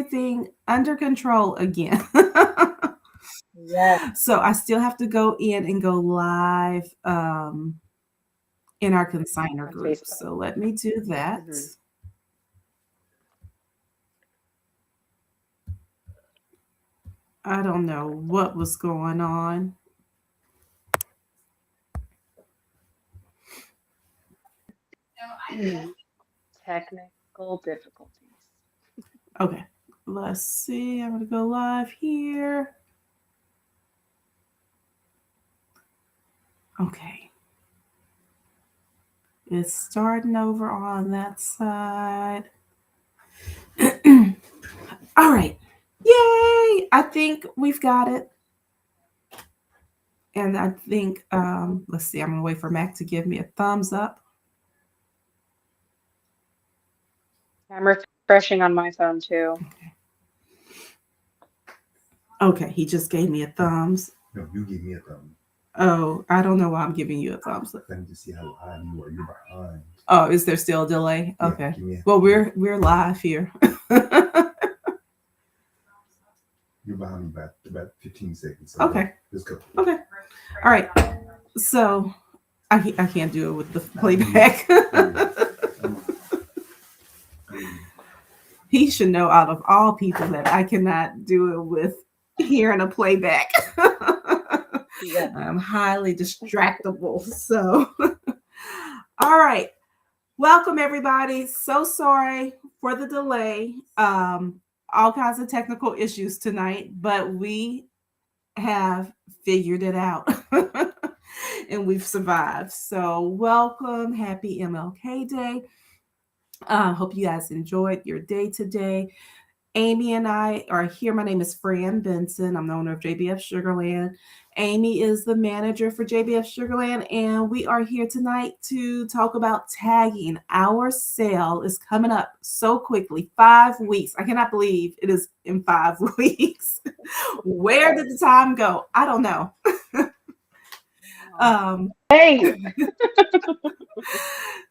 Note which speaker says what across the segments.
Speaker 1: everything under control again.
Speaker 2: Yes.
Speaker 1: So I still have to go in and go live in our consigner
Speaker 2: On
Speaker 1: group.
Speaker 2: Facebook.
Speaker 1: So let me do that.
Speaker 2: Hmm.
Speaker 1: I don't know what was going on.
Speaker 2: Technical difficulties.
Speaker 1: Okay, let's see. I'm going to go live here. Okay, it's starting over on that side. All right. Yay! I think we've got it. And I think, let's see, I'm going to wait for Mac to give me a thumbs up.
Speaker 2: I'm refreshing on my phone too.
Speaker 1: Okay, he just gave me a thumbs.
Speaker 3: No, you give me a thumb.
Speaker 1: Oh, I don't know why I'm giving you a thumbs up.
Speaker 3: Let me just see how high you are. You're behind.
Speaker 1: Oh, is there still a delay?
Speaker 3: Yeah,
Speaker 1: Okay.
Speaker 3: give me
Speaker 1: Well, we're live here.
Speaker 3: you're behind me by about 15 seconds. So
Speaker 1: Okay.
Speaker 3: let's go.
Speaker 1: Okay. All right. So I can't do it with the playback. He should know out of all people that I cannot do it with hearing a playback.
Speaker 2: Yeah.
Speaker 1: I'm highly distractible. So, all right. Welcome, everybody. So sorry for the delay. All kinds of technical issues tonight, but we have figured it out and we've survived. So, welcome. Happy MLK Day. Hope you guys enjoyed your day today. Amy and I are here. My name is Fran Benson. I'm the owner of JBF Sugarland. Amy is the manager for JBF Sugarland, and we are here tonight to talk about tagging. Our sale is coming up so quickly, 5 weeks. I cannot believe it is in 5 weeks. Where did the time go? I don't know.
Speaker 2: Hey.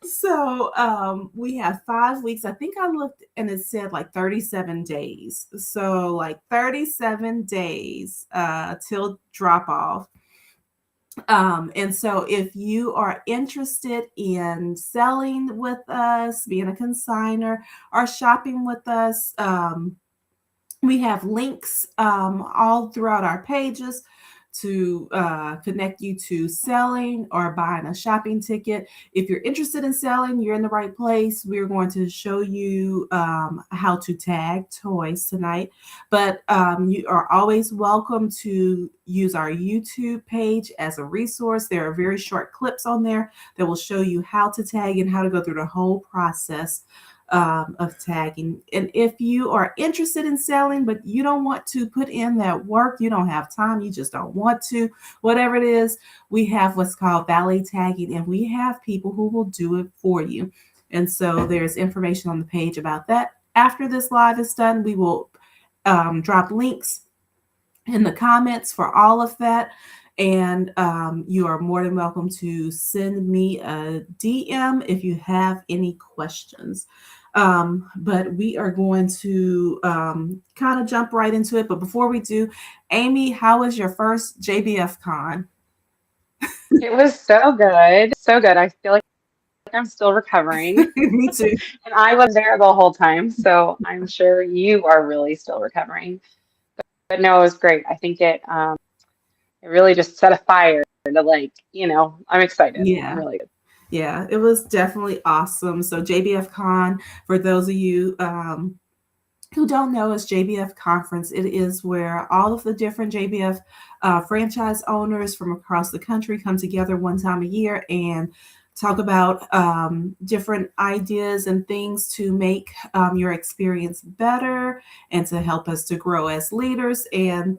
Speaker 1: So we have 5 weeks. I think I looked and it said like 37 days. So like 37 days till drop off. And so if you are interested in selling with us, being a consigner, or shopping with us, we have links all throughout our pages to connect you to selling or buying a shopping ticket. If you're interested in selling, you're in the right place. We're going to show you how to tag toys tonight. But you are always welcome to use our YouTube page as a resource. There are very short clips on there that will show you how to tag and how to go through the whole process of tagging. And if you are interested in selling, but you don't want to put in that work, you don't have time, you just don't want to, whatever it is, we have what's called valet tagging, and we have people who will do it for you. And so there's information on the page about that. After this live is done, we will drop links in the comments for all of that. And you are more than welcome to send me a DM if you have any questions. But we are going to kind of jump right into it. But before we do, Amy, how was your first JBF Con?
Speaker 2: It was so good. So good. I feel like I'm still recovering.
Speaker 1: Me too.
Speaker 2: And I was there the whole time, so I'm sure you are really still recovering. But no, it was great. I think it really just set a fire to I'm excited. I'm
Speaker 1: Yeah.
Speaker 2: really good.
Speaker 1: Yeah, it was definitely awesome. So JBF Con, for those of you who don't know, is JBF Conference. It is where all of the different JBF franchise owners from across the country come together one time a year and talk about different ideas and things to make your experience better and to help us to grow as leaders. And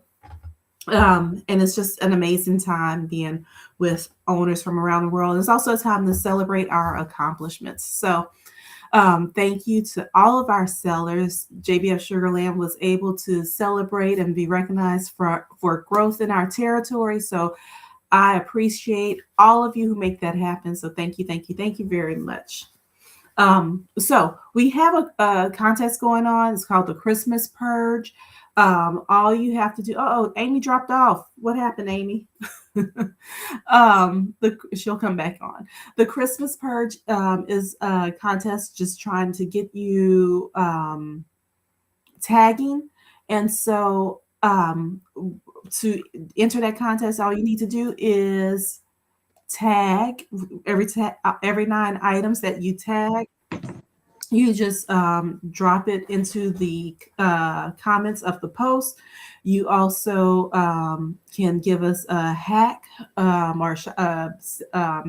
Speaker 1: it's just an amazing time being with owners from around the world. It's also a time to celebrate our accomplishments. So thank you to all of our sellers. JBF Sugarland was able to celebrate and be recognized for growth in our territory. So I appreciate all of you who make that happen. So thank you very much. So we have a contest going on. It's called the Christmas Purge. All you have to do. Oh, Amy dropped off. What happened, Amy? She'll come back on. The Christmas Purge is a contest just trying to get you tagging, and so to enter that contest, all you need to do is tag every 9 items that you tag. You just drop it into the comments of the post. You also can give us a hack or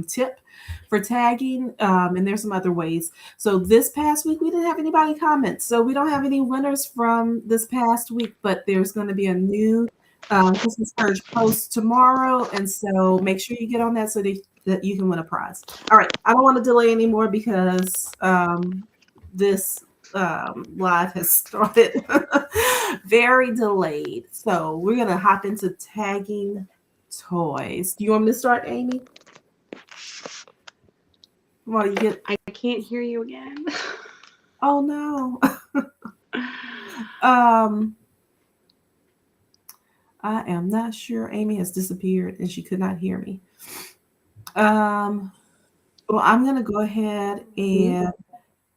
Speaker 1: tip for tagging, and there's some other ways. So this past week we didn't have anybody comment, so we don't have any winners from this past week. But there's going to be a new Christmas Purge post tomorrow, and so make sure you get on that so that you can win a prize. All right, I don't want to delay anymore because this live has started very delayed. So we're going to hop into tagging toys. Do you want me to start, Amy? Well, you get.
Speaker 2: I can't hear you again.
Speaker 1: Oh no. I am not sure. Amy has disappeared and she could not hear me. Well, I'm going to go ahead and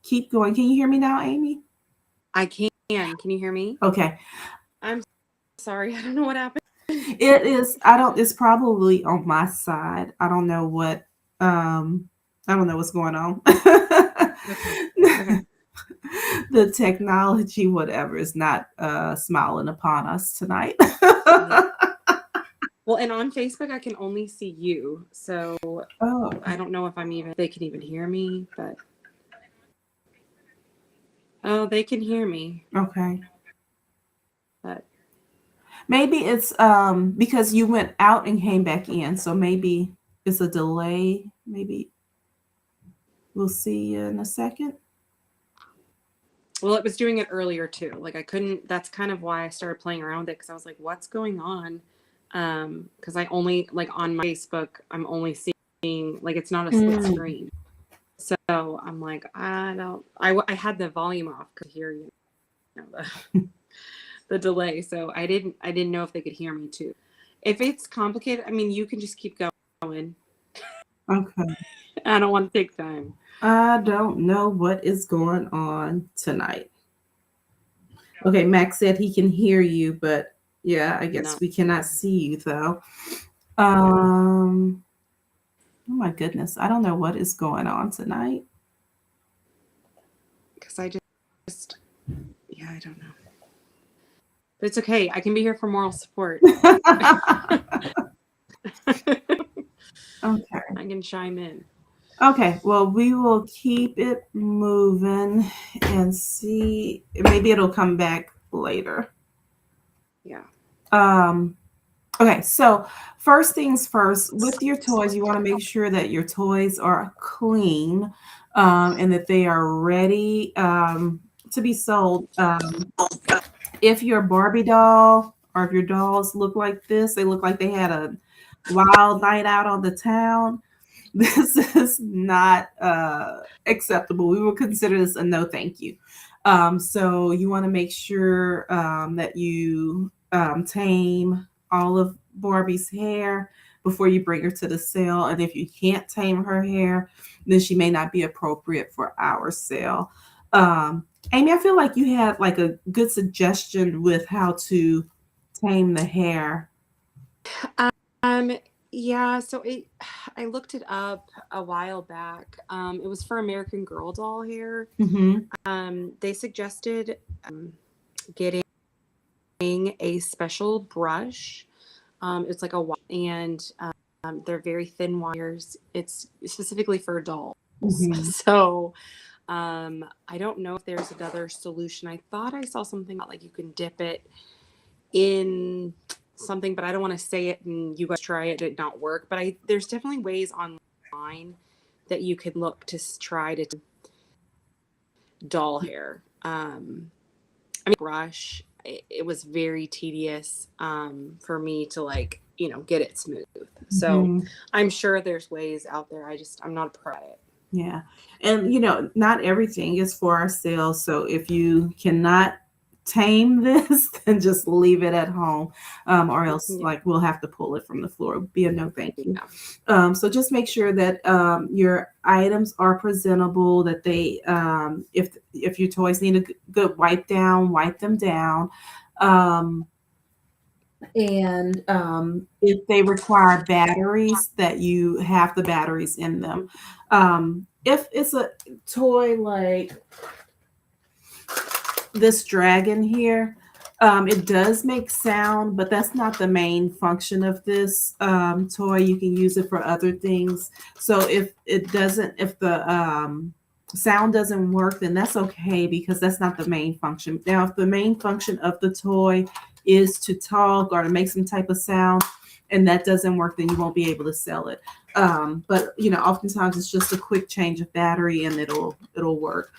Speaker 1: keep going. Can you hear me now, Amy?
Speaker 4: I can. Can you hear me?
Speaker 1: Okay.
Speaker 4: I'm sorry. I don't know what happened.
Speaker 1: It is. It's probably on my side. I don't know what. I don't know what's going on.
Speaker 4: Okay.
Speaker 1: The technology, whatever, is not smiling upon us tonight.
Speaker 4: Well, and on Facebook, I can only see you. So I don't know if they can even hear me, but. Oh, they can hear me.
Speaker 1: Okay.
Speaker 4: But
Speaker 1: maybe it's because you went out and came back in, so maybe it's a delay. Maybe we'll see you in a second.
Speaker 4: well, it was doing it earlier too. Like I couldn't. That's kind of why I started playing around with it because I was like, "What's going on?" Because I only on my Facebook, I'm only seeing it's not a split screen. So I'm like, I had the volume off to hear the delay. So I didn't know if they could hear me too. If it's complicated, I mean, you can just keep going.
Speaker 1: Okay.
Speaker 4: I don't want to take time.
Speaker 1: I don't know what is going on tonight. Okay, Max said he can hear you, but yeah, I guess we cannot see you though. Oh my goodness, I don't know what is going on tonight.
Speaker 4: Because I don't know. But it's okay. I can be here for moral support.
Speaker 1: Okay.
Speaker 4: I can chime in.
Speaker 1: Okay, well, we will keep it moving and see. Maybe it'll come back later.
Speaker 4: Yeah.
Speaker 1: Okay, so first things first, with your toys, you want to make sure that your toys are clean and that they are ready to be sold. If your Barbie doll or if your dolls look like this, they look like they had a wild night out on the town. This is not acceptable. We will consider this a no thank you. So you want to make sure that you tame all of Barbie's hair before you bring her to the sale. And if you can't tame her hair, then she may not be appropriate for our sale. Amy, I feel like you had a good suggestion with how to tame the hair.
Speaker 4: Yeah, so I looked it up a while back. It was for American Girl doll hair.
Speaker 1: Mm-hmm.
Speaker 4: They suggested getting a special brush. It's like and they're very thin wires. It's specifically for dolls.
Speaker 1: Mm-hmm.
Speaker 4: So I don't know if there's another solution. I thought I saw something about you can dip it in something, but I don't want to say it and you guys try it and it not work. But there's definitely ways online that you can look to try to doll hair. Brush. It was very tedious for me to get it smooth. So I'm sure there's ways out there. I'm not a pro at it.
Speaker 1: Yeah. And not everything is for our sale. So if you cannot tame this, then just leave it at home. Or else
Speaker 4: Yeah.
Speaker 1: like we'll have to pull it from the floor. Be a no thank you.
Speaker 4: Yeah.
Speaker 1: So just make sure that your items are presentable, that they if your toys need a good wipe down, wipe them down. And if they require batteries, that you have the batteries in them. If it's a toy like this dragon here, it does make sound, but that's not the main function of this toy. You can use it for other things. So if the sound doesn't work, then that's okay, because that's not the main function. Now, if the main function of the toy is to talk or to make some type of sound, and that doesn't work, then you won't be able to sell it. But oftentimes it's just a quick change of battery and it'll work.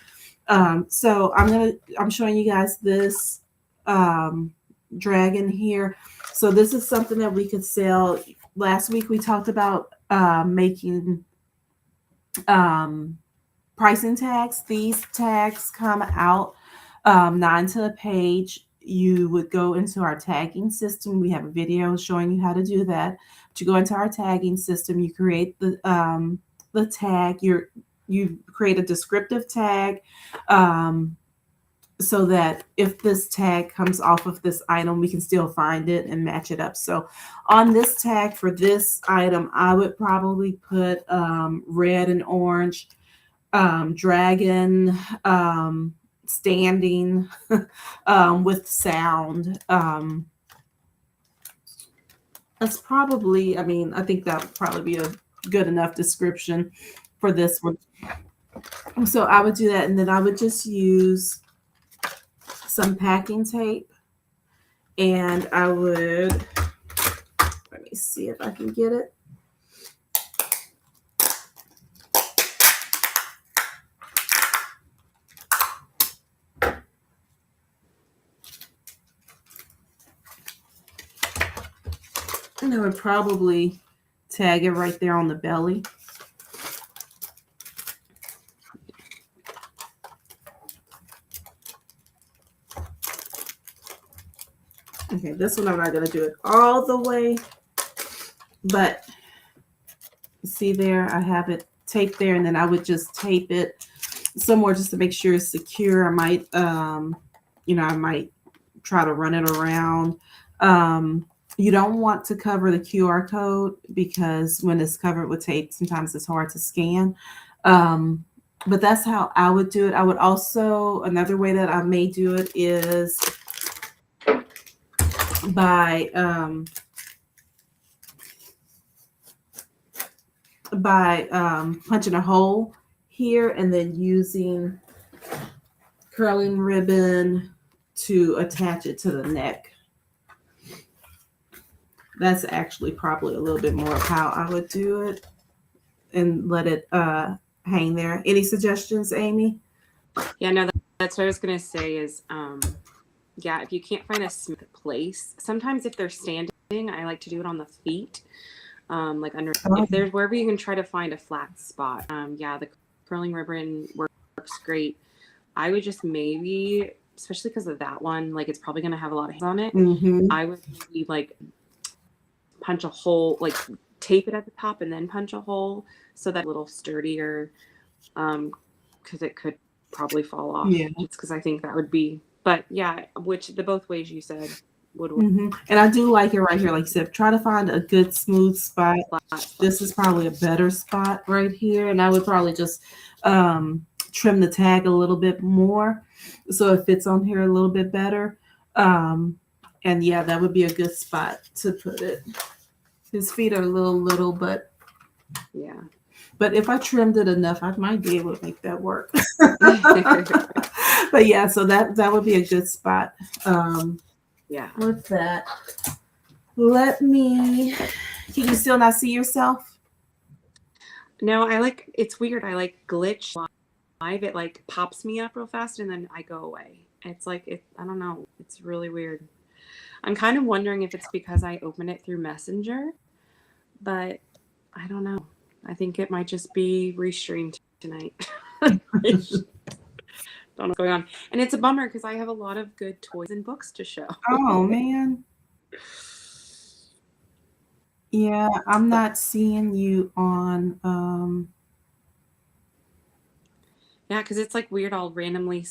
Speaker 1: So I'm showing you guys this dragon here. So this is something that we could sell. Last week we talked about making pricing tags. These tags come out 9 to the page. You would go into our tagging system. We have a video showing you how to do that. But you go into our tagging system, you create the tag. You create a descriptive tag, so that if this tag comes off of this item, we can still find it and match it up. So on this tag for this item, I would probably put red and orange, dragon, standing, with sound. That's probably, I think that would probably be a good enough description for this one. So I would do that, and then I would just use some packing tape, and I would, let me see if I can get it. And I would probably tag it right there on the belly. Okay, this one I'm not going to do it all the way, but see there, I have it taped there, and then I would just tape it somewhere just to make sure it's secure. I might, I might try to run it around. You don't want to cover the QR code, because when it's covered with tape, sometimes it's hard to scan. But that's how I would do it. I would also, another way that I may do it is by punching a hole here and then using curling ribbon to attach it to the neck. That's actually probably a little bit more of how I would do it, and let it hang there. Any suggestions, Amy?
Speaker 4: Yeah, no, that's what I was gonna say is, yeah, if you can't find a smooth place, sometimes if they're standing, I like to do it on the feet, like under, if there's wherever you can try to find a flat spot. Yeah, the curling ribbon works great. I would just maybe, especially because of that one, like it's probably gonna have a lot of hands on it.
Speaker 1: Mm-hmm.
Speaker 4: I would maybe like punch a hole, like tape it at the top and then punch a hole so that a little sturdier, because it could probably fall off.
Speaker 1: Yeah.
Speaker 4: It's because I think that would be, but yeah, which the both ways you said would work.
Speaker 1: Mm-hmm. And I do like it right here. Like you said, try to find a good smooth spot. This is probably a better spot right here. And I would probably just trim the tag a little bit more so it fits on here a little bit better. And yeah, that would be a good spot to put it. His feet are a little, but
Speaker 4: Yeah.
Speaker 1: But if I trimmed it enough, I might be able to make that work. But yeah, so that would be a good spot.
Speaker 4: Yeah.
Speaker 1: With that, can you still not see yourself?
Speaker 4: No, it's weird. I like glitch live. It like pops me up real fast and then I go away. It's like, I don't know. It's really weird. I'm kind of wondering if it's because I open it through Messenger, but I don't know. I think it might just be restreamed. tonight. Don't know what's going on. And it's a bummer because I have a lot of good toys and books to show.
Speaker 1: Oh man. Yeah, I'm not seeing you on
Speaker 4: Yeah, because it's like weird. I'll randomly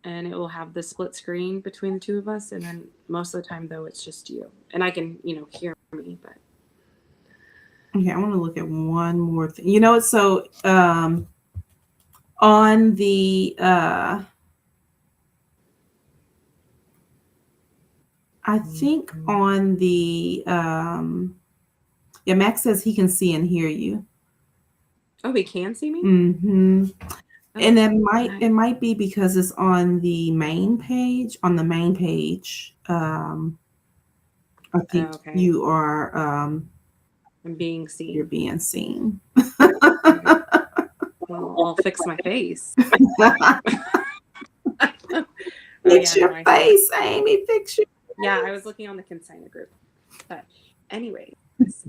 Speaker 4: and it will have the split screen between the two of us. And then most of the time, though, it's just you. And I can, hear me. But
Speaker 1: okay, I want to look at one more thing. You know what? So on the I think on the yeah, Max says he can see and hear you.
Speaker 4: oh, he can see me?
Speaker 1: Mm-hmm.
Speaker 4: Oh,
Speaker 1: And
Speaker 4: nice.
Speaker 1: it might be because it's on the main page. On the main page, I think
Speaker 4: Okay.
Speaker 1: you are
Speaker 4: I'm being
Speaker 1: you're
Speaker 4: seen.
Speaker 1: being seen.
Speaker 4: Well, I'll fix my face.
Speaker 1: Fix
Speaker 4: yeah,
Speaker 1: your
Speaker 4: no, I see.
Speaker 1: face, Amy. Fix your
Speaker 4: Yeah, I was looking on the consignment group. But anyway,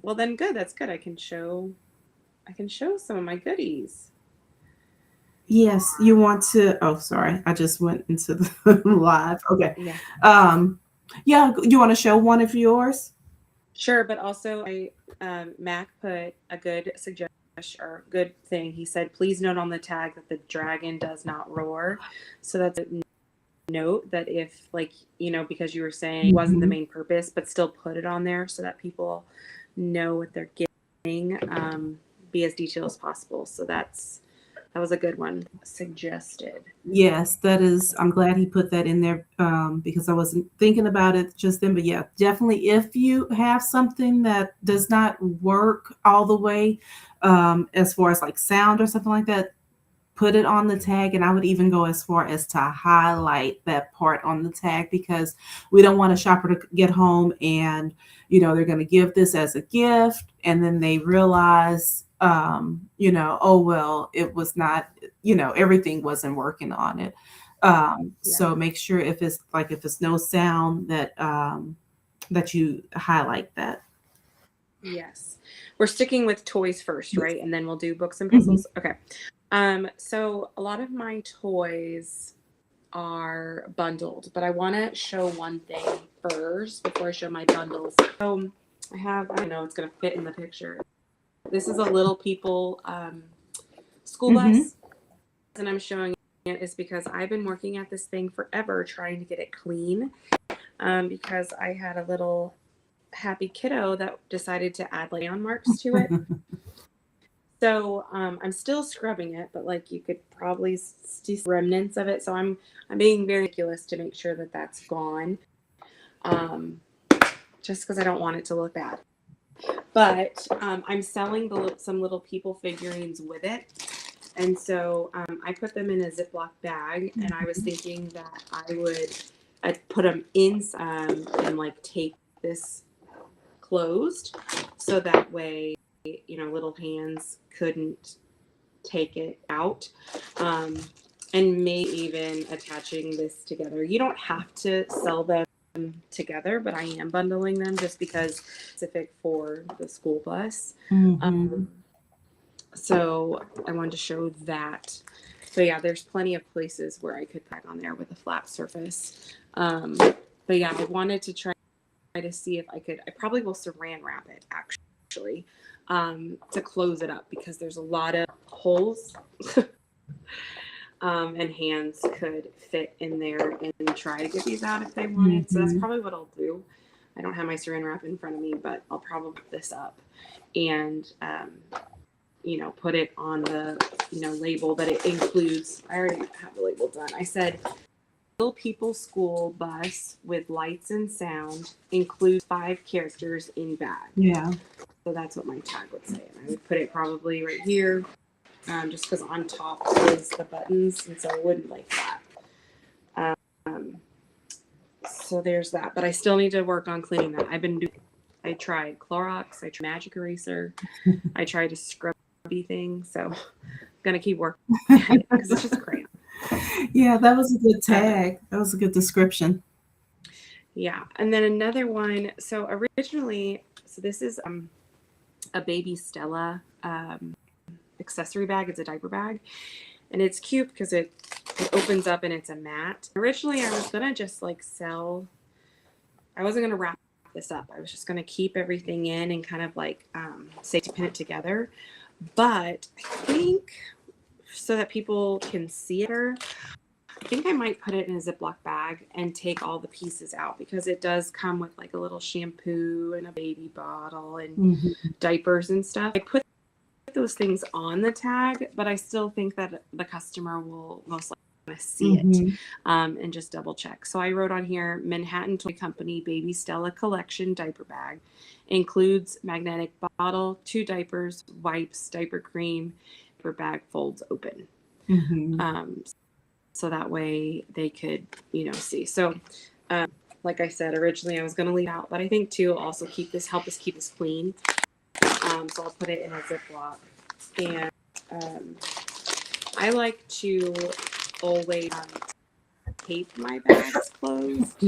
Speaker 4: well then good. That's good. I can show some of my goodies.
Speaker 1: Yes, you want to. Oh, sorry, I just went into the live. Okay.
Speaker 4: Yeah.
Speaker 1: Yeah, you want to show one of yours?
Speaker 4: Sure, but also Mac put a good suggestion or good thing. He said, please note on the tag that the dragon does not roar. So that's a note that if because you were saying it wasn't the main purpose, but still put it on there so that people know what they're getting, be as detailed as possible. So that was a good one suggested.
Speaker 1: Yes, that is. I'm glad he put that in there because I wasn't thinking about it just then. But yeah, definitely if you have something that does not work all the way as far as like sound or something like that, put it on the tag. And I would even go as far as to highlight that part on the tag because we don't want a shopper to get home and, they're going to give this as a gift. And then they realize, oh, well, it was not, everything wasn't working on it. So make sure if it's no sound that, that you highlight that.
Speaker 4: Yes. We're sticking with toys first, right? And then we'll do books and puzzles. Okay. So a lot of my toys are bundled, but I want to show one thing first before I show my bundles. So I don't know, it's going to fit in the picture. This is a Little People school bus, and I'm showing it is because I've been working at this thing forever trying to get it clean because I had a little happy kiddo that decided to add neon marks to it. So I'm still scrubbing it, but you could probably see remnants of it. So I'm being very meticulous to make sure that that's gone, just because I don't want it to look bad. But I'm selling some Little People figurines with it, and so I put them in a Ziploc bag, and I was thinking that I'd put them in and tape this closed, so that way little hands couldn't take it out, and maybe even attaching this together. You don't have to sell them together, but I am bundling them just because specific for the school bus. So I wanted to show that. So yeah, there's plenty of places where I could pack on there with a flat surface. But yeah, I wanted to try to see if I probably will saran wrap it actually. To close it up because there's a lot of holes and hands could fit in there and try to get these out if they wanted. So that's probably what I'll do. I don't have my saran wrap in front of me, but I'll probably put this up and put it on the label that it includes. I already have the label done. I said Little People school bus with lights and sound includes 5 characters in bag.
Speaker 1: Yeah.
Speaker 4: So that's what my tag would say. And I would put it probably right here, just because on top is the buttons, and so I wouldn't like that. So there's that. But I still need to work on cleaning that. I tried Clorox, I tried Magic Eraser, I tried a scrubby thing. So I'm going to keep working at it because it's just a crayon.
Speaker 1: Yeah, that was a good tag. That was a good description.
Speaker 4: Yeah. And then another one. So originally, this is a baby Stella accessory bag. It's a diaper bag, and it's cute because it opens up and it's a mat. Originally, I was gonna just like sell. I wasn't gonna wrap this up. I was just gonna keep everything in and kind of like safety pin it together. But I think so that people can see it, I think I might put it in a Ziploc bag and take all the pieces out, because it does come with like a little shampoo and a baby bottle and diapers and stuff. I put those things on the tag, but I still think that the customer will most likely want to see it and just double check. So I wrote on here, Manhattan Toy Company Baby Stella Collection diaper bag includes magnetic bottle, 2 diapers, wipes, diaper cream. Diaper bag folds open. So that way they could, see. So like I said, originally I was going to leave out, but I think too also help us keep this clean. So I'll put it in a Ziploc. And I like to always tape my bags closed.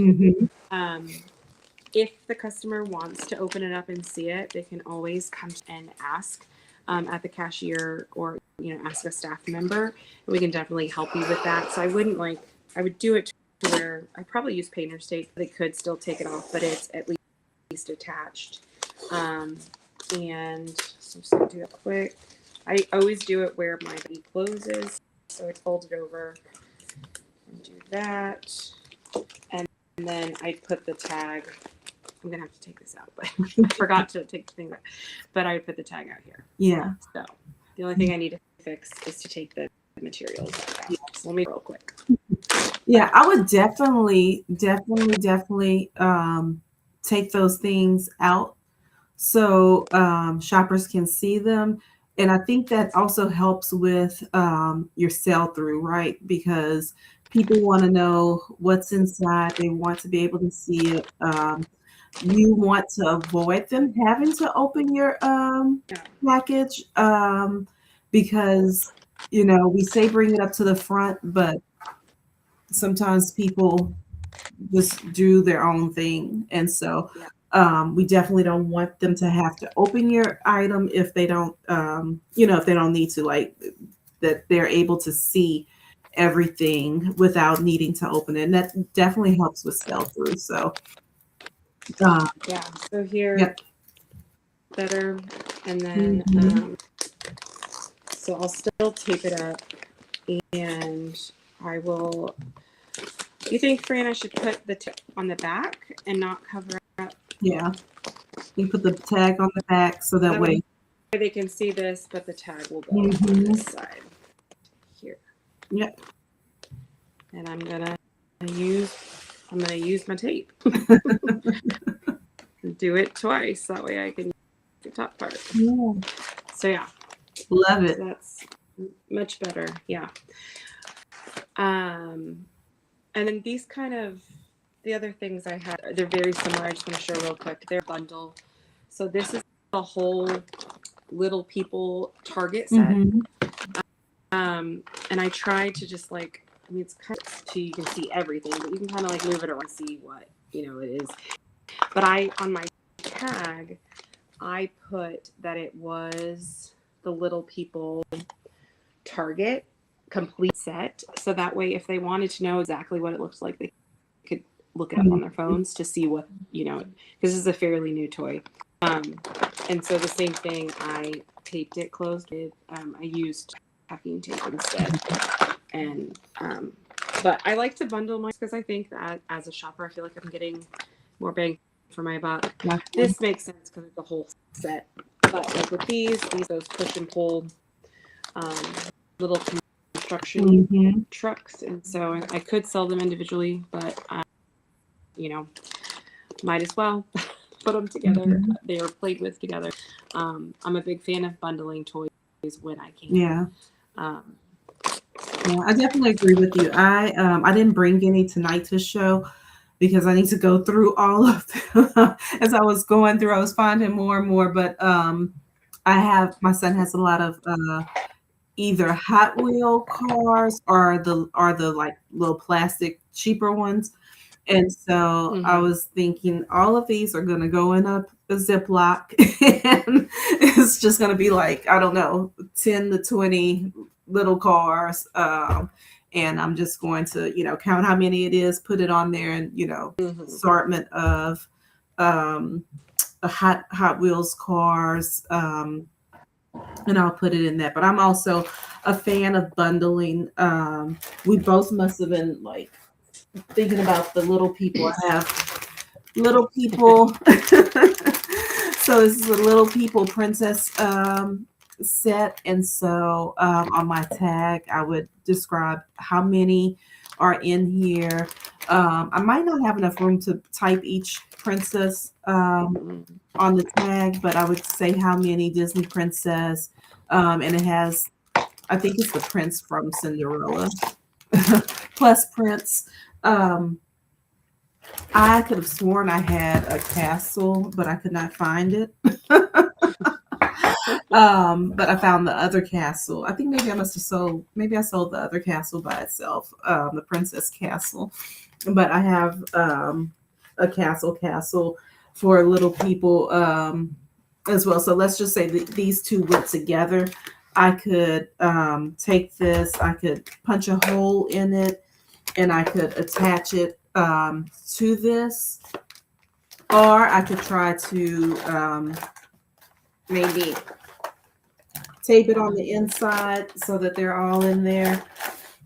Speaker 4: If the customer wants to open it up and see it, they can always come and ask at the cashier, or ask a staff member. We can definitely help you with that. So I would do it to where I probably use painter's tape. They could still take it off, but it's at least attached. And so I'm just gonna do that quick. I always do it where my bag closes. So I'd fold it over and do that. And then I'd put the tag. I'm gonna have to take this out, but I forgot to take the thing out. But I would put the tag out here.
Speaker 1: Yeah.
Speaker 4: So the only thing I need to fix is to take the materials out. So let me real quick.
Speaker 1: Yeah, I would definitely take those things out so shoppers can see them. And I think that also helps with your sell through, right? Because people want to know what's inside. They want to be able to see it. You want to avoid them having to open your package because, we say bring it up to the front, but sometimes people just do their own thing. And so we definitely don't want them to have to open your item if they don't, if they don't need to, like that they're able to see everything without needing to open it. And that definitely helps with sell through. So
Speaker 4: so here, better. And then, so I'll still tape it up, and I will, you think, Fran, I should put the tip on the back and not cover up?
Speaker 1: Yeah. You put the tag on the back so that way
Speaker 4: they can see this, but the tag will go on this side here.
Speaker 1: Yep.
Speaker 4: And I'm gonna use my tape. Do it twice. That way I can use the top part.
Speaker 1: Yeah.
Speaker 4: So yeah.
Speaker 1: Love it.
Speaker 4: So that's much better. Yeah. And then these the other things I had, they're very similar. I just want to show real quick. They're bundle. So this is a whole Little People Target set. And I tried to just it's kind of so you can see everything, but you can kind of move it around and see what, it is. But on my tag, I put that it was the Little People Target complete set. So that way, if they wanted to know exactly what it looks like, they could look it up on their phones to see what, because this is a fairly new toy. And so the same thing, I taped it closed. I used packing tape instead. And, but I like to bundle mine because I think that as a shopper, I feel like I'm getting more bang for my buck. This makes sense because it's a whole set. But with these those push and pull little construction trucks, and so I could sell them individually, but might as well put them together. They are played with together. I'm a big fan of bundling toys when I can.
Speaker 1: Yeah, I definitely agree with you. I didn't bring any tonight to show because I need to go through all of them. As I was going through, I was finding more and more, but my son has a lot of either Hot Wheel cars or the little plastic cheaper ones. And so I
Speaker 4: Mhm.
Speaker 1: was thinking all of these are going to go in a Ziploc and it's just going to be like, I don't know, 10 to 20 little cars. And I'm just going to, count how many it is, put it on there and,
Speaker 4: Mhm.
Speaker 1: assortment of um, Hot Wheels cars. And I'll put it in that. But I'm also a fan of bundling. We both must have been like thinking about the little people. I have little people. So this is a little people princess set. And so on my tag, I would describe how many are in here. I might not have enough room to type each princess
Speaker 4: Mhm.
Speaker 1: on the tag, but I would say how many Disney princess. And it has, I think it's the prince from Cinderella plus Prince. Um, I could have sworn I had a castle, but I could not find it. But I found the other castle. I think maybe I must have sold. Maybe I sold the other castle by itself, the princess castle. But I have a castle for little people as well. So let's just say that these two went together. I could take this. I could punch a hole in it, and I could attach it to this, or I could try to maybe tape it on the inside so that they're all in there.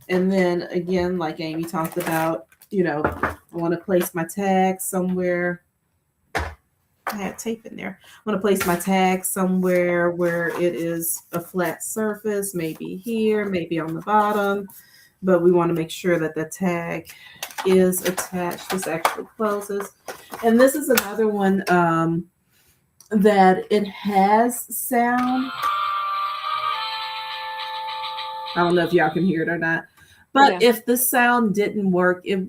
Speaker 1: And then again, like Amy talked about, I want to place my tag somewhere. I had tape in there. I want to place my tag somewhere where it is a flat surface, maybe here, maybe on the bottom. But we want to make sure that the tag is attached. This actually closes. And this is another one that it has sound. I don't know if y'all can hear it or not. But
Speaker 4: Yeah.
Speaker 1: if the sound didn't work, it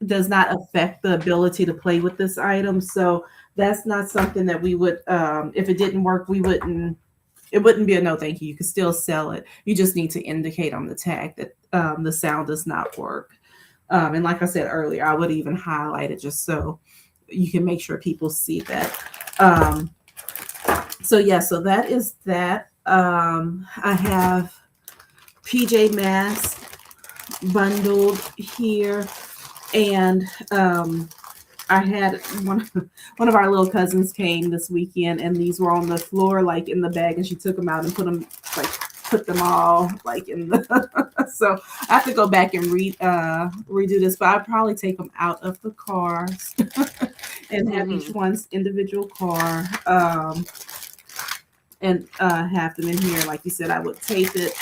Speaker 1: does not affect the ability to play with this item. So that's not something that we would, if it didn't work, it wouldn't be a no thank you. You could still sell it. You just need to indicate on the tag that the sound does not work. And like I said earlier, I would even highlight it just so you can make sure people see that. So that is that. I have PJ Masks bundled here, and I had one of our little cousins came this weekend, and these were on the floor, like in the bag, and she took them out and put them all like in the. So I have to go back and redo this, but I'd probably take them out of the cars and have each one's individual car, and have them in here. Like you said, I would tape it,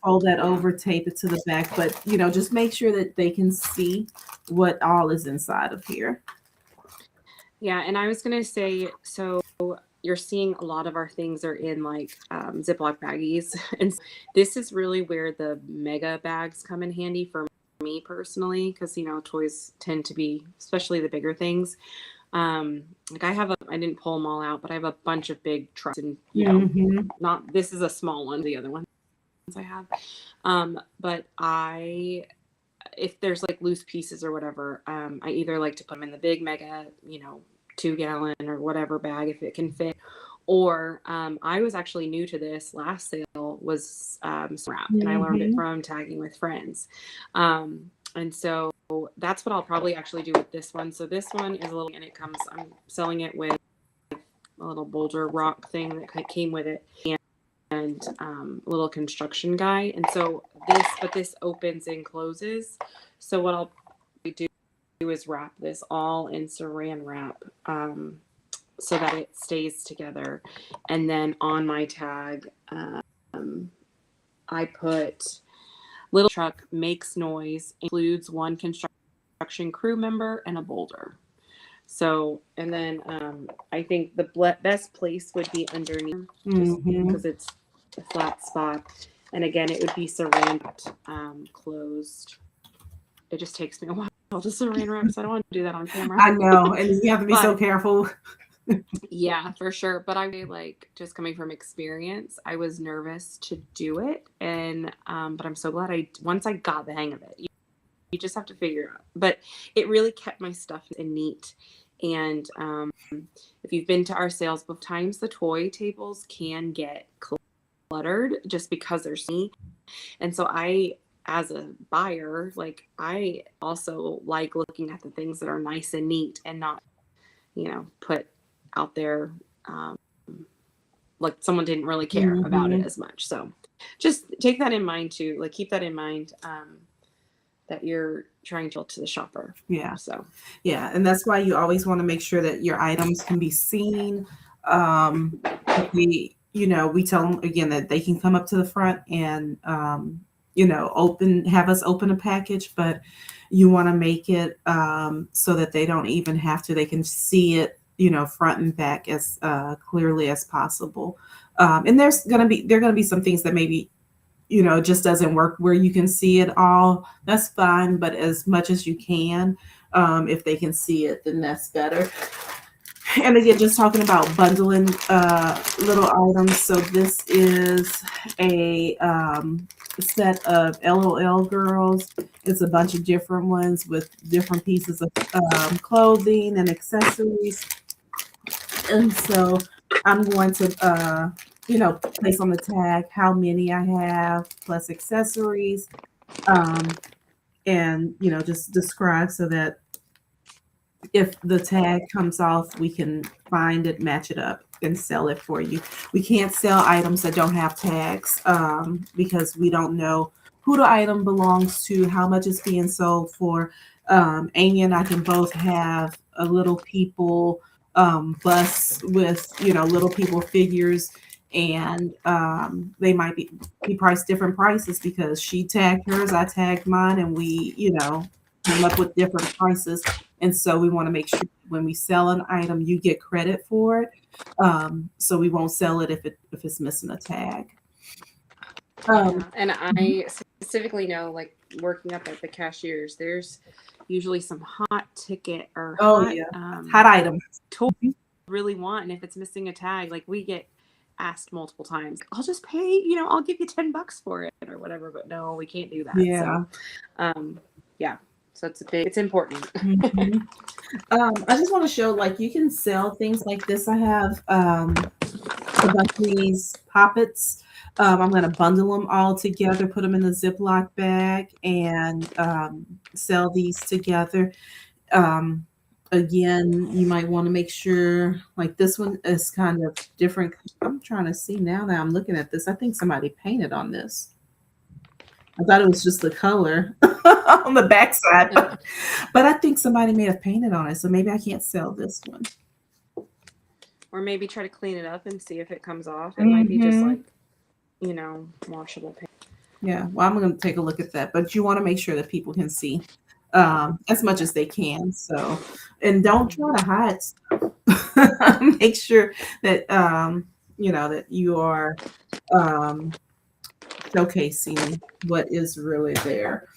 Speaker 1: fold that over, tape it to the back, but just make sure that they can see what all is inside of here.
Speaker 4: Yeah, and I was gonna say, so you're seeing a lot of our things are in like Ziploc baggies, and this is really where the mega bags come in handy for me personally, because toys tend to be, especially the bigger things. Like I didn't pull them all out, but I have a bunch of big trucks, and not this is a small one, the other ones I have. But if there's like loose pieces or whatever, I either like to put them in the big mega, 2-gallon or whatever bag if it can fit. Or I was actually new to this. Last sale was wrap, and I learned it from tagging with friends. And so that's what I'll probably actually do with this one. So this one is a little, and I'm selling it with a little boulder rock thing that came with it, and a little construction guy. And so this opens and closes. So what I'll do is wrap this all in saran wrap so that it stays together. And then on my tag, I put little truck makes noise, includes one construction crew member and a boulder. So, and then I think the best place would be underneath, just because it's a flat spot. And again, it would be saran wrapped, closed. It just takes me a while to saran wrap, so I don't want to do that on camera.
Speaker 1: I know, and you have to be so careful.
Speaker 4: Yeah, for sure. But I really, like, just coming from experience, I was nervous to do it, and but I'm so glad once I got the hang of it. You just have to figure out. But it really kept my stuff neat. And if you've been to our sales, both times the toy tables can get cluttered just because there's me. And so I, as a buyer, like I also like looking at the things that are nice and neat and not, put out there like someone didn't really care about it as much. So just take that in mind too. Like keep that in mind that you're trying to the shopper.
Speaker 1: Yeah.
Speaker 4: So
Speaker 1: Yeah. And that's why you always want to make sure that your items can be seen. We tell them again that they can come up to the front and, have us open a package, but you want to make it so that they don't even have to, they can see it, front and back as clearly as possible. And there are going to be some things that maybe, just doesn't work where you can see it all. That's fine. But as much as you can, if they can see it, then that's better. And again, just talking about bundling little items. So this is a set of LOL girls. It's a bunch of different ones with different pieces of clothing and accessories. And so I'm going to, place on the tag how many I have plus accessories, and, just describe so that if the tag comes off, we can find it, match it up, and sell it for you. We can't sell items that don't have tags because we don't know who the item belongs to, how much it's being sold for. Amy and I can both have a Little People bus with, Little People figures, and they might be priced different prices because she tagged hers, I tagged mine, and we, came up with different prices. And so we want to make sure when we sell an item, you get credit for it. So we won't sell it if it's missing a tag.
Speaker 4: And I specifically know, like working up at the cashiers, there's usually some hot ticket or
Speaker 1: hot items
Speaker 4: toy really want, and if it's missing a tag, like we get asked multiple times, I'll just pay, I'll give you $10 for it or whatever, but no, we can't do that.
Speaker 1: Yeah.
Speaker 4: So, so it's important.
Speaker 1: I just want to show, like, you can sell things like this. I have a bunch of these poppets. I'm going to bundle them all together, put them in a Ziploc bag, and sell these together. Again, you might want to make sure, like this one is kind of different. I'm trying to see now that I'm looking at this. I think somebody painted on this. I thought it was just the color on the backside, but I think somebody may have painted on it. So maybe I can't sell this one.
Speaker 4: Or maybe try to clean it up and see if it comes off. It might be just like, washable paint.
Speaker 1: Yeah, well, I'm going to take a look at that, but you want to make sure that people can see as much as they can. So, and don't try to hide stuff. Make sure that, that you are showcasing what is really there.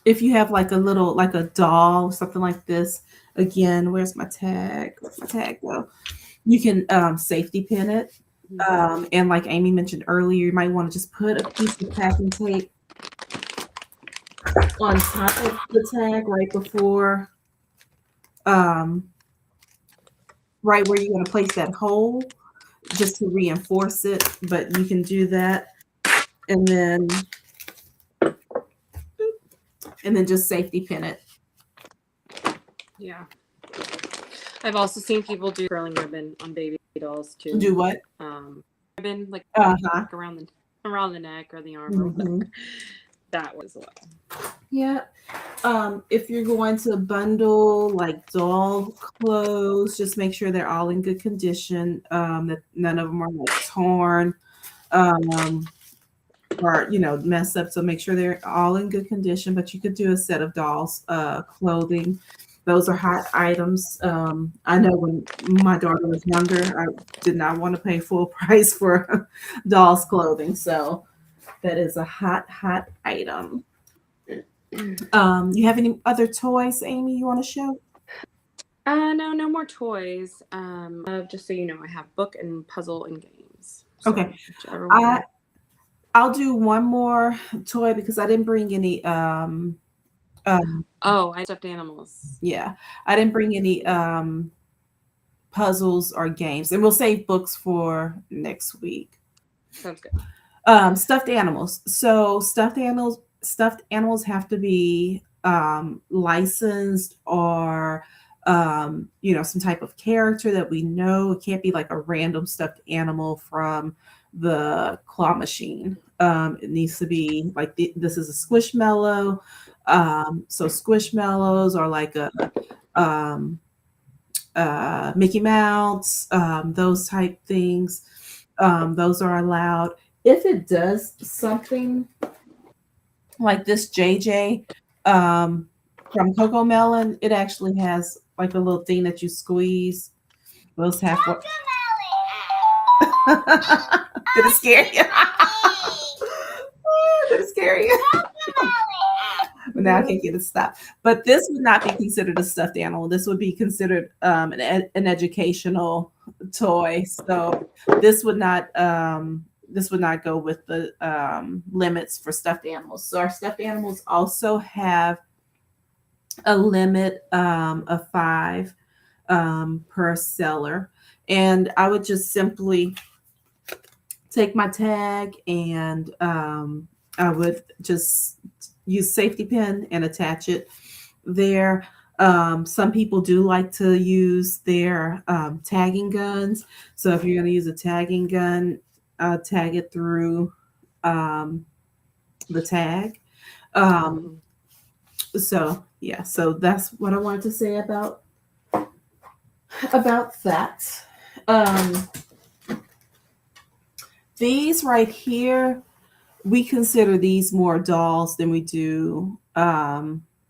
Speaker 1: If you have like a doll, something like this, again, where's my tag? Where's my tag go? You can safety pin it. And like Amy mentioned earlier, you might want to just put a piece of packing tape on top of the tag right before, right where you're going to place that hole, just to reinforce it. But you can do that, and then just safety pin it.
Speaker 4: Yeah. I've also seen people do curling ribbon on baby dolls too.
Speaker 1: Do what?
Speaker 4: Ribbon, like around the neck or the arm.
Speaker 1: Mm-hmm.
Speaker 4: That was a lot.
Speaker 1: Yeah. If you're going to bundle like doll clothes, just make sure they're all in good condition. That none of them are like torn, or messed up. So make sure they're all in good condition. But you could do a set of dolls clothing. Those are hot items. I know when my daughter was younger, I did not want to pay full price for dolls clothing. So that is a hot item. You have any other toys, Amy, you want to show?
Speaker 4: No more toys. Just so you know, I have book and puzzle and games. So
Speaker 1: Okay. I'll do one more toy because I didn't bring any
Speaker 4: Oh, I stuffed animals.
Speaker 1: yeah, I didn't bring any puzzles or games, and we'll save books for next week.
Speaker 4: Sounds good.
Speaker 1: Stuffed animals. So stuffed animals have to be licensed or some type of character that we know. It can't be like a random stuffed animal from the claw machine. It needs to be like this is a squishmallow. So squishmallows are like a um, Mickey Mouse, those type things. Those are allowed. If it does something like this JJ from Coco Melon, it actually has like a little thing that you squeeze. Those have what? Did it scare you? Did it scare you? But now I can't get it to stop. But this would not be considered a stuffed animal. This would be considered an educational toy. So this would not go with the limits for stuffed animals. So our stuffed animals also have a limit of 5 per seller, and I would just simply take my tag and I would just use safety pin and attach it there. Some people do like to use their tagging guns. So if you're going to use a tagging gun, tag it through the tag. So yeah, so that's what I wanted to say about that. These right here, we consider these more dolls than we do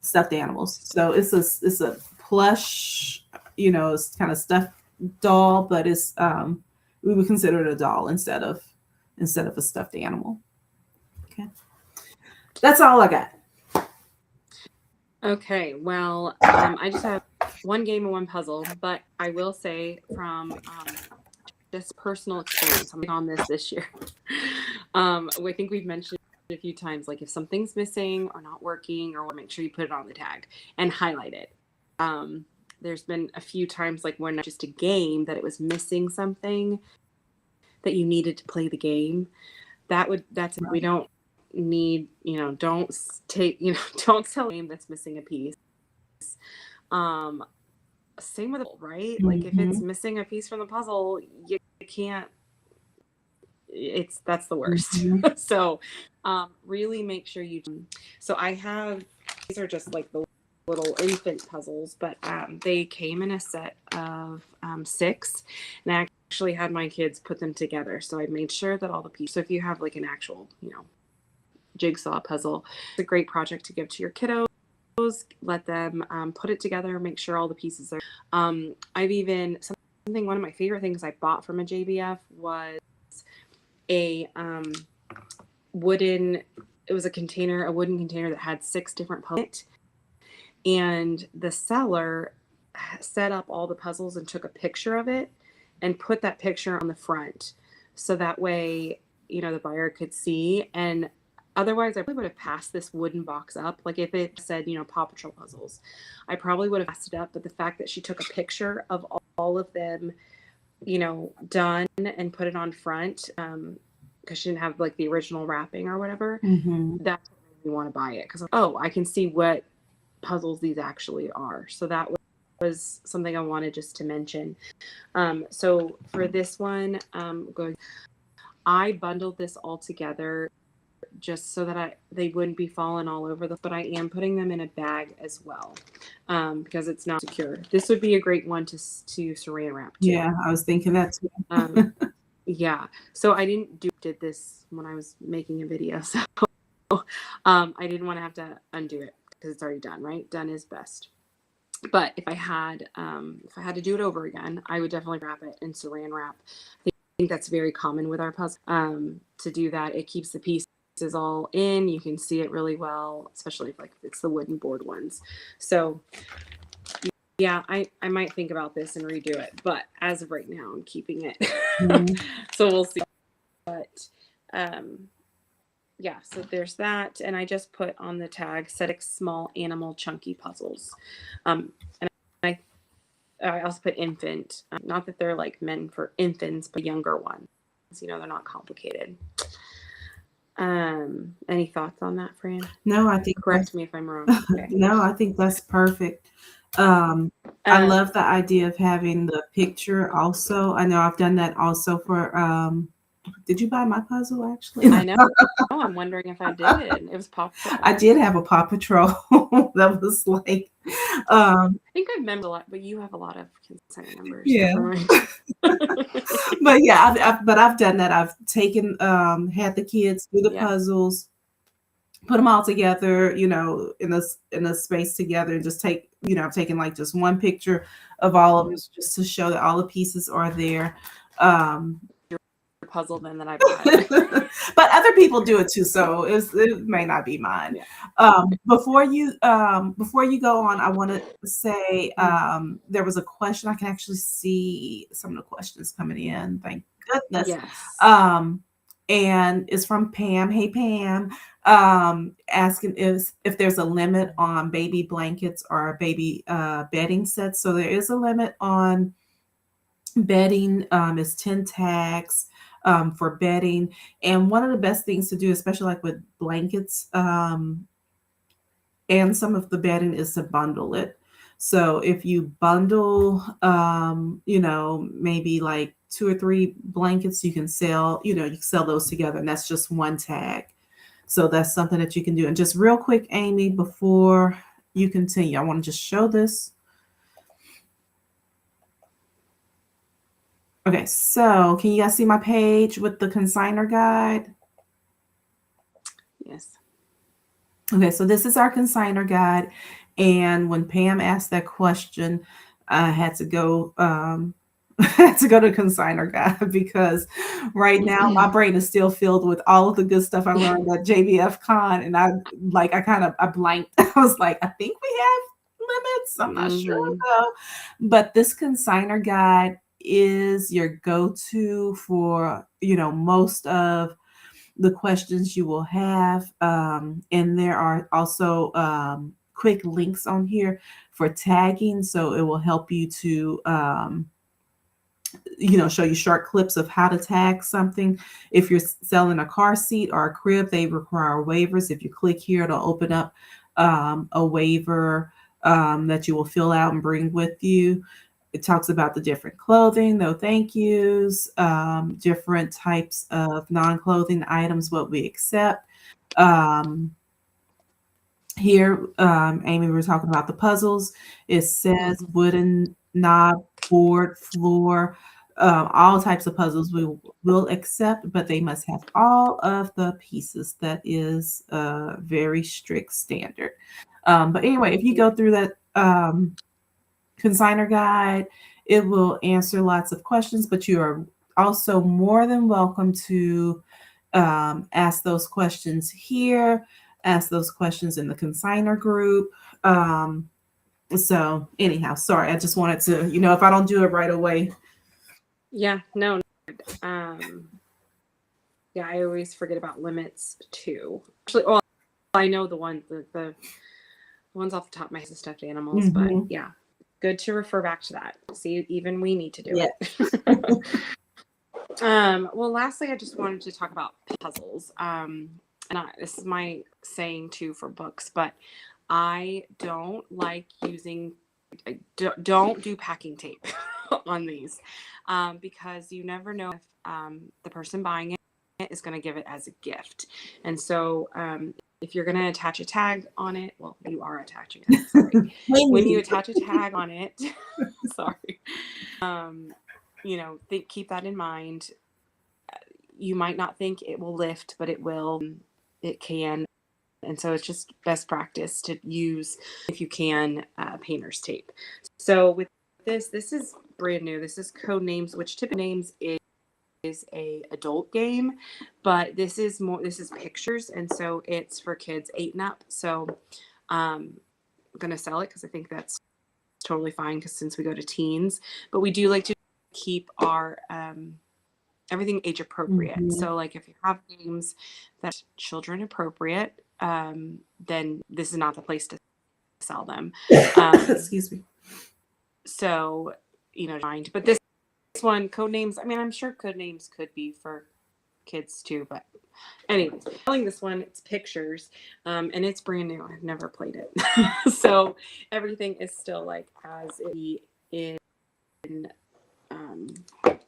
Speaker 1: stuffed animals. So it's a plush, it's kind of stuffed doll, but it's we would consider it a doll instead of a stuffed animal. Okay, that's all I got.
Speaker 4: Okay, well, I just have one game and one puzzle, but I will say from just personal experience, I'm on this year. I think we've mentioned it a few times, like if something's missing or not working, or make sure you put it on the tag and highlight it. There's been a few times, like when just a game that it was missing something that you needed to play the game. We don't need, don't sell a game that's missing a piece. Same with right? Like if it's missing a piece from the puzzle, you can't, that's the worst. So really make sure so I have, these are just like the little infant puzzles, but they came in a set of 6, and I actually had my kids put them together. So I made sure that all the pieces, so if you have like an actual, jigsaw puzzle, it's a great project to give to your kiddos. Let them put it together, make sure all the pieces are. I've even, one of my favorite things I bought from a JBF was a wooden container that had 6 different puzzles, and the seller set up all the puzzles and took a picture of it and put that picture on the front, so that way the buyer could see. And otherwise, I probably would have passed this wooden box up. Like if it said, Paw Patrol puzzles, I probably would have passed it up. But the fact that she took a picture of all of them, done, and put it on front, because she didn't have like the original wrapping or whatever, that's what made me want to buy it. Because, I can see what puzzles these actually are. So that was something I wanted just to mention. So for this one, I bundled this all together just so that they wouldn't be falling all over but I am putting them in a bag as well, because it's not secure. This would be a great one to saran wrap too.
Speaker 1: Yeah, I was thinking that too.
Speaker 4: Yeah, so I did this when I was making a video, so I didn't want to have to undo it because it's already done, right? Done is best. But if I had to do it over again, I would definitely wrap it in saran wrap. I think that's very common with our puzzle. To do that, it keeps the pieces all in. You can see it really well, especially if it's the wooden board ones. So yeah, I might think about this and redo it, but as of right now, I'm keeping it. So we'll see. But yeah, so there's that. And I just put on the tag Cetic small animal chunky puzzles. And I also put infant. Not that they're like meant for infants, but younger ones. You know, they're not complicated. Any thoughts on that, Fran?
Speaker 1: No, I think
Speaker 4: Correct me if I'm wrong. Okay.
Speaker 1: no, I think that's perfect. I love the idea of having the picture also. I know I've done that also for did you buy my puzzle actually?
Speaker 4: I know. Oh, I'm wondering if I did. It was Paw Patrol.
Speaker 1: I did have a Paw Patrol that was like
Speaker 4: I think I've remembered a lot, but you have a lot of consent numbers.
Speaker 1: Yeah.
Speaker 4: Never mind.
Speaker 1: but yeah, I've done that. I've taken had the kids do the
Speaker 4: Yeah.
Speaker 1: puzzles, put them all together, you know, in a space together, and just take, you know, I've taken like just one picture of all of them just to show that all the pieces are there.
Speaker 4: Puzzle then that I bought.
Speaker 1: But other people do it too, so it may not be mine.
Speaker 4: Yeah.
Speaker 1: Before you go on, I want to say there was a question. I can actually see some of the questions coming in. Thank goodness.
Speaker 4: Yes.
Speaker 1: And it's from Pam. Hey Pam, asking if there's a limit on baby blankets or baby bedding sets. So there is a limit on bedding. It's 10 tags for bedding. And one of the best things to do, especially like with blankets and some of the bedding, is to bundle it. So if you bundle, you know, maybe like 2 or 3 blankets, you can sell, you know, you can sell those together, and that's just one tag. So that's something that you can do. And just real quick, Amy, before you continue, I want to just show this. Okay, so can you guys see my page with the consignor guide?
Speaker 4: Yes.
Speaker 1: Okay, so this is our consignor guide. And when Pam asked that question, I had to go to consignor guide because right now my brain is still filled with all of the good stuff I learned at JBF Con, and I blanked. I was like, I think we have limits. I'm not sure though. But this consignor guide is your go-to for, you know, most of the questions you will have. And there are also quick links on here for tagging. So it will help you to, you know, show you short clips of how to tag something. If you're selling a car seat or a crib, they require waivers. If you click here, it'll open up a waiver that you will fill out and bring with you. It talks about the different clothing, no thank yous, different types of non-clothing items, what we accept. Here, Amy, we were talking about the puzzles. It says wooden, knob, board, floor, all types of puzzles we will accept, but they must have all of the pieces. That is a very strict standard. But anyway, if you go through that consignor guide, it will answer lots of questions, but you are also more than welcome to ask those questions here, ask those questions in the consignor group. So anyhow, sorry, I just wanted to, you know, if I don't do it right away.
Speaker 4: Yeah, no. Yeah, I always forget about limits too. Actually, well, I know the ones off the top of my head, the stuffed animals, but yeah, good to refer back to that. See, even we need to do it. Well, lastly, I just wanted to talk about puzzles. This is my saying too for books, but I don't like using, don't do packing tape on these because you never know if the person buying it is going to give it as a gift. And so if you're going to attach a tag on it, well, you are attaching it. Sorry. When you attach a tag on it, sorry, you know, keep that in mind. You might not think it will lift, but it will. It can. And so it's just best practice to use, if you can, painter's tape. So with this is brand new. This is Codenames, which typically names is a adult game, but this is pictures, and so it's for kids 8 and up. So I'm gonna sell it because I think that's totally fine, because since we go to teens, but we do like to keep our everything age appropriate.
Speaker 1: Mhm.
Speaker 4: So like if you have games that are children appropriate, then this is not the place to sell them.
Speaker 1: Excuse me.
Speaker 4: So, mind. But this one, Codenames, I mean, I'm sure Codenames could be for kids too, but anyways, telling this one, it's pictures, and it's brand new. I've never played it. So everything is still like as it is in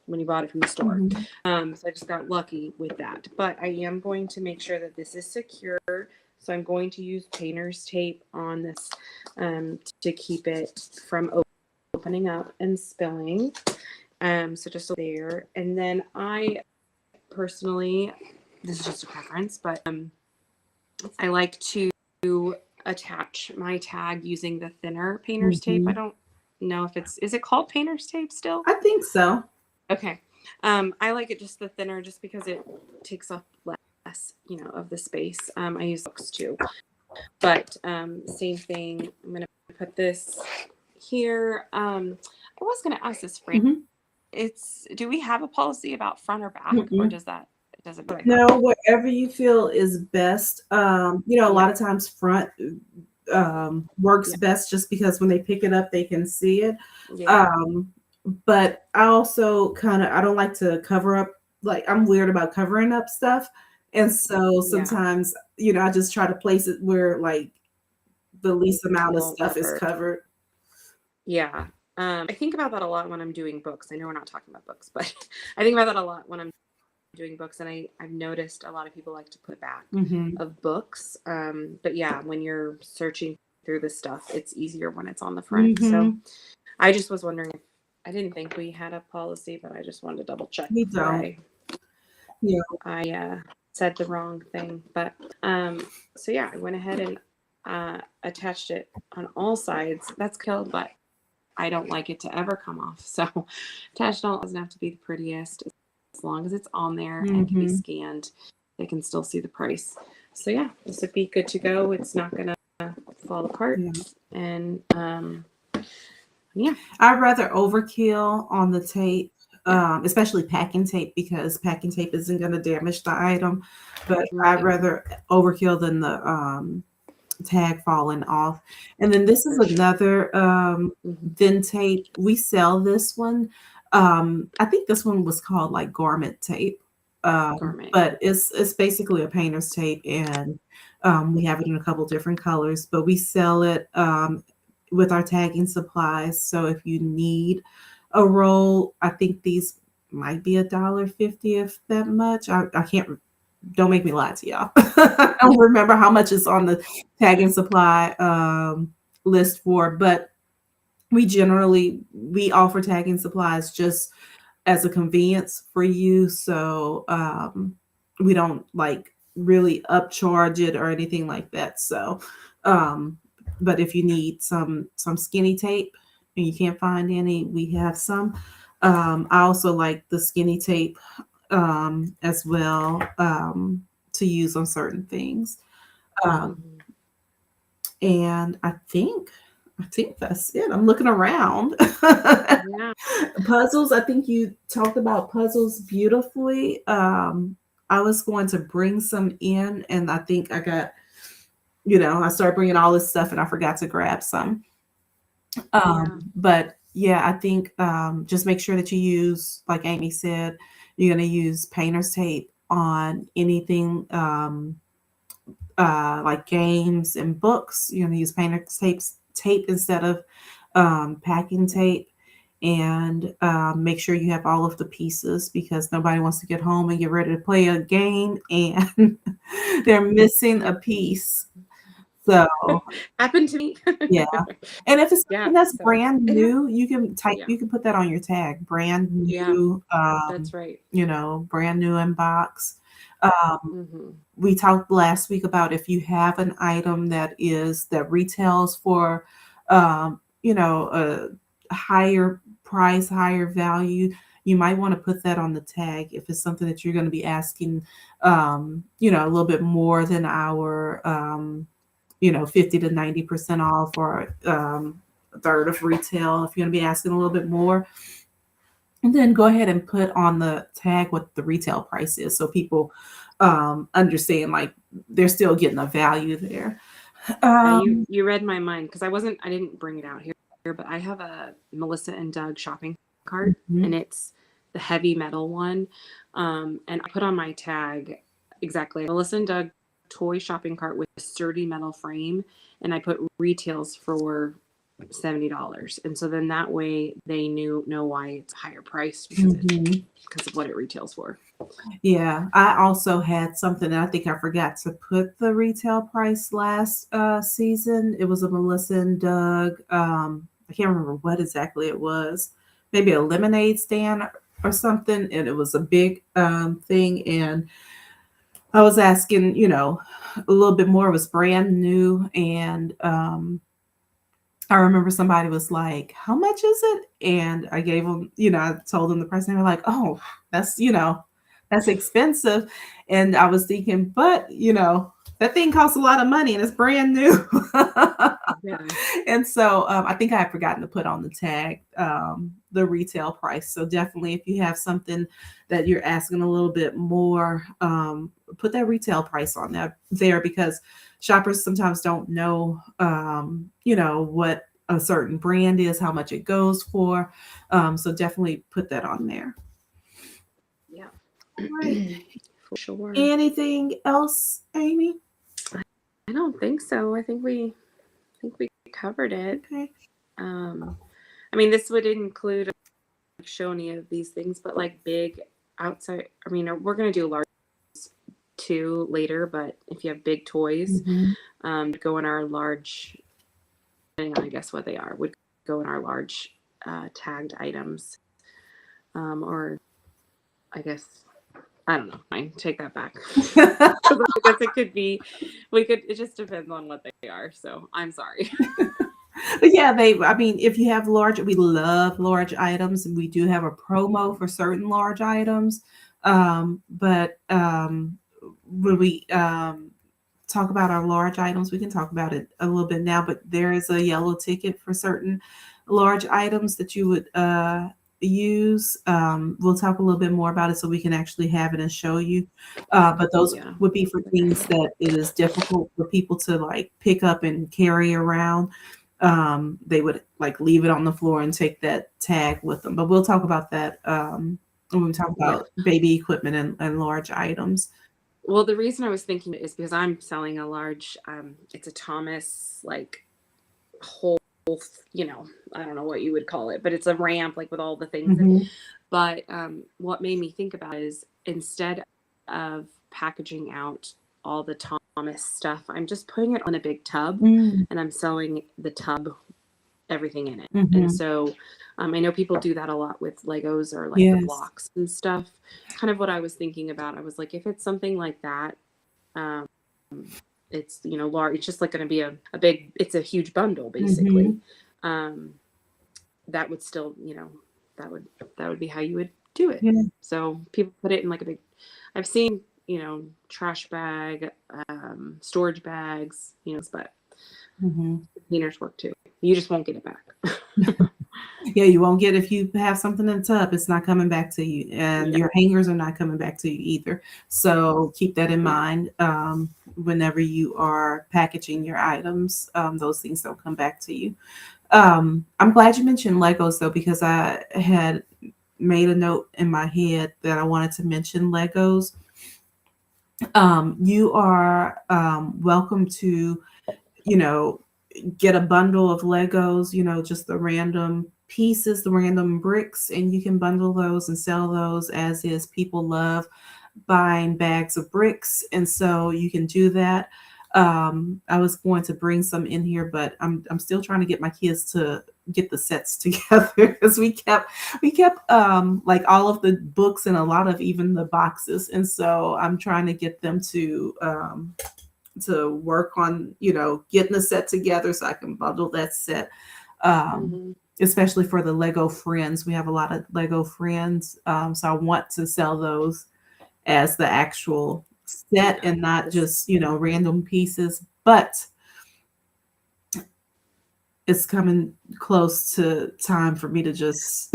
Speaker 4: when you bought it from the store.
Speaker 1: Mhm.
Speaker 4: So I just got lucky with that. But I am going to make sure that this is secure. So I'm going to use painter's tape on this to keep it from opening up and spilling. So just there. And then I personally, this is just a preference, but I like to attach my tag using the thinner painter's tape. I don't know if is it called painter's tape still?
Speaker 1: I think so.
Speaker 4: Okay. I like it just the thinner just because it takes up less, of the space. I use books too. But same thing. I'm going to put this here. I was going to ask this, Fran. Do we have a policy about front or back, or does it really
Speaker 1: No, whatever you feel is best. A lot of times front works best just because when they pick it up, they can see it.
Speaker 4: Yeah.
Speaker 1: But I also I don't like to cover up, like I'm weird about covering up stuff. And so sometimes, I just try to place it where like the least amount of stuff is covered.
Speaker 4: Yeah. I think about that a lot when I'm doing books. I know we're not talking about books, but I think about that a lot when I'm doing books, and I've noticed a lot of people like to put back of books. But yeah, when you're searching through this stuff, it's easier when it's on the front. So I just was wondering, I didn't think we had a policy, but I just wanted to double check.
Speaker 1: We don't.
Speaker 4: I said the wrong thing, but so yeah, I went ahead and attached it on all sides. That's cool, but I don't like it to ever come off. So attached on doesn't have to be the prettiest. As long as it's on there and can be scanned, they can still see the price. So yeah, this would be good to go. It's not gonna fall apart. And yeah,
Speaker 1: I'd rather overkill on the tape, especially packing tape, because packing tape isn't going to damage the item. But I'd rather overkill than the tag falling off. And then this is another thin tape. We sell this one. I think this one was called like garment tape, but it's basically a painter's tape, and we have it in a couple different colors. But we sell it with our tagging supplies. So if you need a roll, I think these might be $1.50, if that much. I can't. Don't make me lie to y'all. I don't remember how much is on the tagging supply list for, but we offer tagging supplies just as a convenience for you. So we don't like really upcharge it or anything like that. So, but if you need some skinny tape and you can't find any, we have some. I also like the skinny tape as well to use on certain things. And I think that's it. I'm looking around. Puzzles. I think you talked about puzzles beautifully. I was going to bring some in, and I think I got, I started bringing all this stuff and I forgot to grab some. But yeah, I think just make sure that you use, like Amy said, you're going to use painter's tape on anything like games and books. You're going to use painter's tape instead of packing tape, and make sure you have all of the pieces, because nobody wants to get home and get ready to play a game and they're missing a piece. So
Speaker 4: happened to me.
Speaker 1: Yeah. And if it's something that's brand new, you can you can put that on your tag, brand new.
Speaker 4: That's right.
Speaker 1: Brand new in box. We talked last week about if you have an item that retails for a higher price, higher value, you might want to put that on the tag if it's something that you're going to be asking a little bit more than our 50 to 90% off, or a third of retail. If you're going to be asking a little bit more, And then go ahead and put on the tag what the retail price is so people understand like they're still getting a value there. Um,
Speaker 4: You read my mind because I didn't bring it out here, but I have a Melissa and Doug shopping cart,
Speaker 1: mhm,
Speaker 4: and it's the heavy metal one. And I put on my tag exactly Melissa and Doug toy shopping cart with a sturdy metal frame, and I put retails for $70. And so then that way they know why it's higher priced
Speaker 1: mhm.
Speaker 4: because of what it retails for.
Speaker 1: Yeah, I also had something that I think I forgot to put the retail price last season. It was a Melissa and Doug. I can't remember what exactly it was. Maybe a lemonade stand or something, and it was a big thing. And I was asking, a little bit more. It was brand new, and I remember somebody was like, "How much is it?" And I gave them, I told them the price, and they were like, "Oh, that's, that's expensive." And I was thinking, but, that thing costs a lot of money and it's brand new.
Speaker 4: Yeah.
Speaker 1: And so I think I had forgotten to put on the tag the retail price. So definitely, if you have something that you're asking a little bit more, put that retail price on there because shoppers sometimes don't know, what a certain brand is, how much it goes for. So definitely put that on there.
Speaker 4: Yeah.
Speaker 1: All right.
Speaker 4: For sure.
Speaker 1: Anything else, Amy?
Speaker 4: I don't think so. I think we covered it.
Speaker 1: Okay.
Speaker 4: I mean, this would include show any of these things, but like big outside. I mean, we're gonna do large too later, but if you have big toys,
Speaker 1: Mhm.
Speaker 4: go in our large. Depending on, I guess, what they are, would go in our large tagged items, or I guess I don't know. I take that back. I guess it could be. It just depends on what they are. So I'm sorry.
Speaker 1: But yeah, I mean, if you have we love large items, and we do have a promo for certain large items. But when we talk about our large items, we can talk about it a little bit now, but there is a yellow ticket for certain large items that you would use. We'll talk a little bit more about it so we can actually have it and show you. But those
Speaker 4: Yeah.
Speaker 1: would be for things that it is difficult for people to like pick up and carry around. They would like leave it on the floor and take that tag with them. But we'll talk about that when we talk about baby equipment and large items.
Speaker 4: Well, the reason I was thinking is because I'm selling a large. It's a Thomas like whole. I don't know what you would call it, but it's a ramp like with all the things.
Speaker 1: Mhm.
Speaker 4: But what made me think about it is instead of packaging out all the Thomas stuff, I'm just putting it on a big tub
Speaker 1: Mm.
Speaker 4: and I'm selling the tub, everything in it.
Speaker 1: Mhm.
Speaker 4: And so I know people do that a lot with Legos or like the
Speaker 1: Yes.
Speaker 4: blocks and stuff. Kind of what I was thinking about. I was like, if it's something like that, um, it's large. It's just like going to be a big. It's a huge bundle basically. That would still that would be how you would do it.
Speaker 1: Yeah.
Speaker 4: So people put it in like a big. I've seen trash bag, storage bags, but
Speaker 1: Mhm.
Speaker 4: containers work too. You just won't get it back.
Speaker 1: Yeah, you won't get if you have something in the tub, it's not coming back to you, and
Speaker 4: Yeah.
Speaker 1: your hangers are not coming back to you either. So keep that in mind whenever you are packaging your items. Those things don't come back to you. I'm glad you mentioned Legos though, because I had made a note in my head that I wanted to mention Legos. You are welcome to, you know, get a bundle of Legos, just the random pieces, the random bricks, and you can bundle those and sell those as is. People love buying bags of bricks, and so you can do that. I was going to bring some in here, but I'm still trying to get my kids to get the sets together because we kept like all of the books and a lot of even the boxes, and so I'm trying to get them to work on, getting the set together so I can bundle that set. Especially for the Lego Friends. We have a lot of Lego Friends. So I want to sell those as the actual set and not just, random pieces. But it's coming close to time for me to just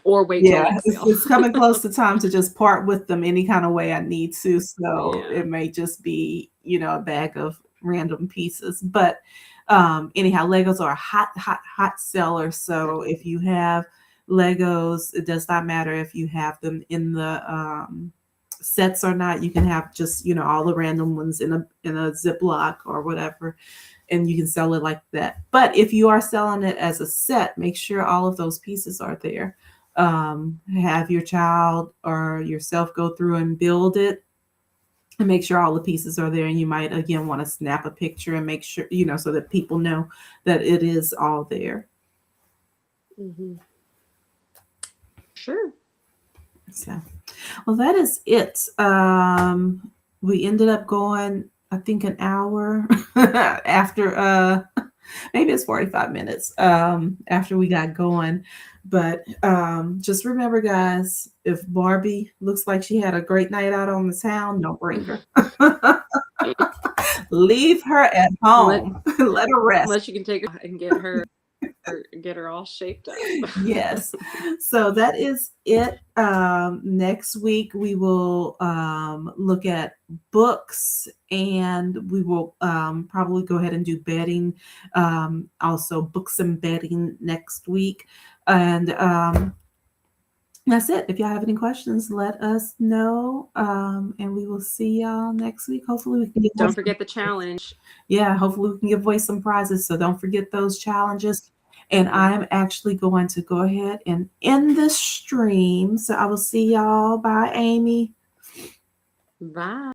Speaker 4: or wait till
Speaker 1: Yeah,
Speaker 4: next
Speaker 1: it's,
Speaker 4: sale.
Speaker 1: it's coming close to time to just part with them any kind of way I need to. So
Speaker 4: Yeah.
Speaker 1: it may just be, a bag of random pieces. But anyhow, Legos are a hot seller. So if you have Legos, it does not matter if you have them in the sets or not. You can have just, all the random ones in a Ziploc or whatever, and you can sell it like that. But if you are selling it as a set, make sure all of those pieces are there. Have your child or yourself go through and build it and make sure all the pieces are there. And you might again want to snap a picture and make sure, so that people know that it is all there.
Speaker 4: Mhm. Sure.
Speaker 1: So, well, that is it. We ended up going, I think, an hour after, maybe it's 45 minutes after we got going. But just remember, guys, if Barbie looks like she had a great night out on the town, don't bring her. Leave her at home. Let her rest.
Speaker 4: Unless you can take her and get her all shaped up.
Speaker 1: Yes. So that is it. Next week we will look at books, and we will probably go ahead and do bedding. Also books and bedding next week. And that's it. If y'all have any questions, let us know. And we will see y'all next week. Hopefully we can
Speaker 4: Don't forget the challenge.
Speaker 1: Yeah, hopefully we can give away some prizes. So don't forget those challenges. And I'm actually going to go ahead and end this stream. So I will see y'all. Bye, Amy.
Speaker 4: Bye.